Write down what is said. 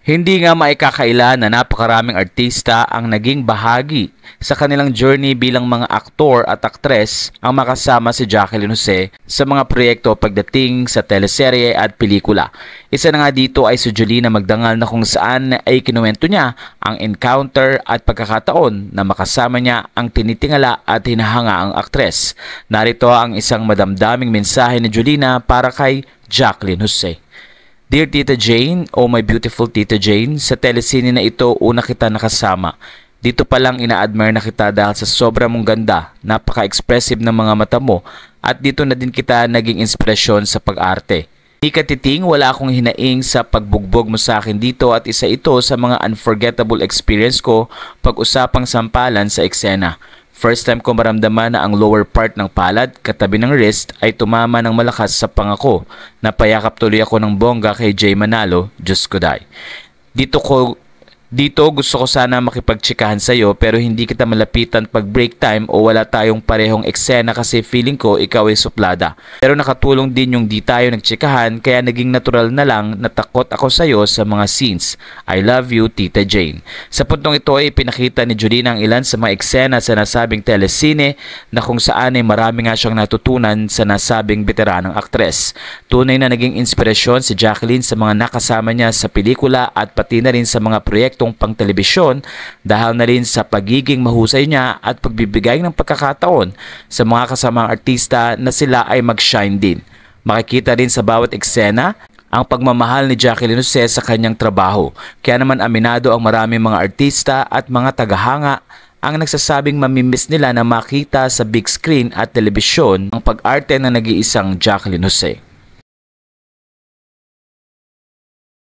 Hindi nga maikakaila na napakaraming artista ang naging bahagi sa kanilang journey bilang mga aktor at aktres ang makasama si Jacqueline Jose sa mga proyekto pagdating sa teleserye at pelikula. Isa na nga dito ay si Jolina Magdangal na kung saan ay kinuwento niya ang encounter at pagkakataon na makasama niya ang tinitingala at hinahanga ang aktres. Narito ang isang madamdaming mensahe ni Jolina para kay Jacqueline Jose. Dear Tita Jane, oh my beautiful Tita Jane, sa telesine na ito una kita nakasama. Dito pa lang ina-admire na kita dahil sa sobra mong ganda, napaka-expressive ng mga mata mo at dito na din kita naging inspirasyon sa pag-arte. Di ka titing, wala akong hinaing sa pagbugbog mo sa akin dito at isa ito sa mga unforgettable experience ko pag-usapang sampalan sa eksena. First time ko maramdaman na ang lower part ng palad, katabi ng wrist, ay tumama ng malakas sa pangako. Napayakap tuloy ako ng bongga kay Jay Manalo, Diyos ko day. Dito gusto ko sana makipagtsikahan sa'yo pero hindi kita malapitan pag break time o wala tayong parehong eksena kasi feeling ko ikaw ay suplada. Pero nakatulong din yung di tayo nagtsikahan kaya naging natural na lang natakot ako sa'yo sa mga scenes. I love you, Tita Jane. Sa puntong ito ay pinakita ni Jolina ang ilan sa mga eksena sa nasabing telesine na kung saan ay marami nga siyang natutunan sa nasabing veteranang aktres. Tunay na naging inspirasyon si Jacqueline sa mga nakasama niya sa pelikula at pati na rin sa mga proyekto pang telebisyon dahil na rin sa pagiging mahusay niya at pagbibigay ng pagkakataon sa mga kasamang artista na sila ay mag-shine din. Makikita rin sa bawat eksena ang pagmamahal ni Jacqueline Jose sa kanyang trabaho. Kaya naman aminado ang maraming mga artista at mga tagahanga ang nagsasabing mamimiss nila na makita sa big screen at telebisyon ang pag-arte ng nag-iisang Jacqueline Jose.